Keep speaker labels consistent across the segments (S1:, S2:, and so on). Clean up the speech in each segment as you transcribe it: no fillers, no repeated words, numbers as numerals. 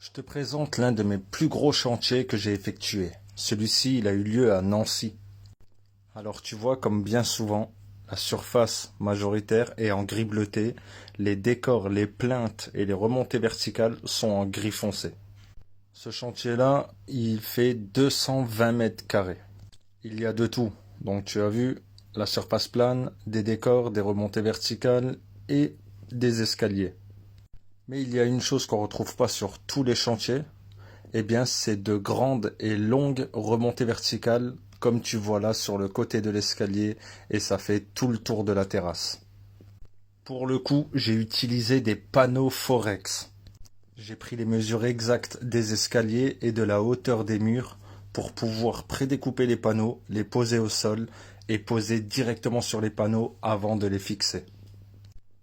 S1: Je te présente l'un de mes plus gros chantiers que j'ai effectué. Celui-ci, il a eu lieu à Nancy. Alors tu vois, comme bien souvent, la surface majoritaire est en gris bleuté, les décors, les plinthes et les remontées verticales sont en gris foncé. Ce chantier-là, il fait 220 mètres carrés. Il y a de tout. Donc tu as vu la surface plane, des décors, des remontées verticales et des escaliers. Mais il y a une chose qu'on ne retrouve pas sur tous les chantiers, eh bien c'est de grandes et longues remontées verticales, comme tu vois là sur le côté de l'escalier, et ça fait tout le tour de la terrasse. Pour le coup, j'ai utilisé des panneaux Forex. J'ai pris les mesures exactes des escaliers et de la hauteur des murs pour pouvoir prédécouper les panneaux, les poser au sol et poser directement sur les panneaux avant de les fixer.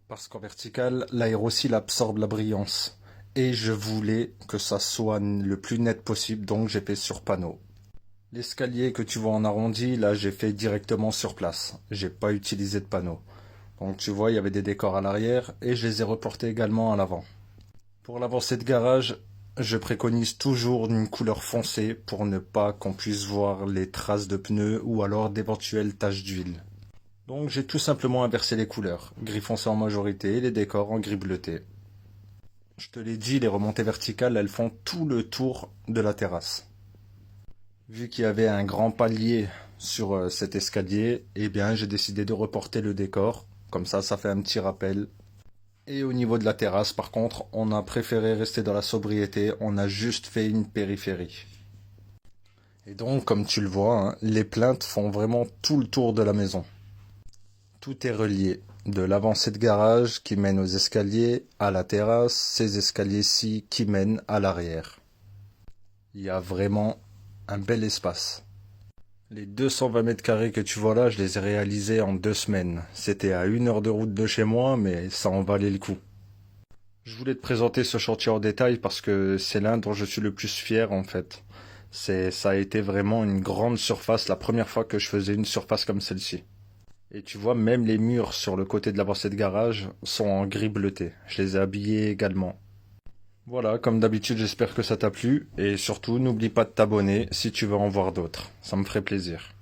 S1: Parce qu'en vertical, l'aérosile absorbe la brillance. Et je voulais que ça soit le plus net possible, donc j'ai fait sur panneau. L'escalier que tu vois en arrondi, là j'ai fait directement sur place. J'ai pas utilisé de panneau. Donc tu vois, il y avait des décors à l'arrière et je les ai reportés également à l'avant. Pour l'avancée de garage, je préconise toujours une couleur foncée pour ne pas qu'on puisse voir les traces de pneus ou alors d'éventuelles taches d'huile. Donc j'ai tout simplement inversé les couleurs, gris foncé en majorité et les décors en gris bleuté. Je te l'ai dit, les remontées verticales, elles font tout le tour de la terrasse. Vu qu'il y avait un grand palier sur cet escalier, eh bien j'ai décidé de reporter le décor, comme ça fait un petit rappel. Et au niveau de la terrasse, par contre, on a préféré rester dans la sobriété, on a juste fait une périphérie. Et donc, comme tu le vois, hein, les plinthes font vraiment tout le tour de la maison. Tout est relié, de l'avancée de garage qui mène aux escaliers, à la terrasse, ces escaliers-ci qui mènent à l'arrière. Il y a vraiment un bel espace. Les 220 mètres carrés que tu vois là, je les ai réalisés en 2 semaines. C'était à 1 heure de route de chez moi, mais ça en valait le coup. Je voulais te présenter ce chantier en détail parce que c'est l'un dont je suis le plus fier en fait. Ça a été vraiment une grande surface, la première fois que je faisais une surface comme celle-ci. Et tu vois, même les murs sur le côté de l'avancée de garage sont en gris bleuté. Je les ai habillés également. Voilà, comme d'habitude, j'espère que ça t'a plu. Et surtout, n'oublie pas de t'abonner si tu veux en voir d'autres. Ça me ferait plaisir.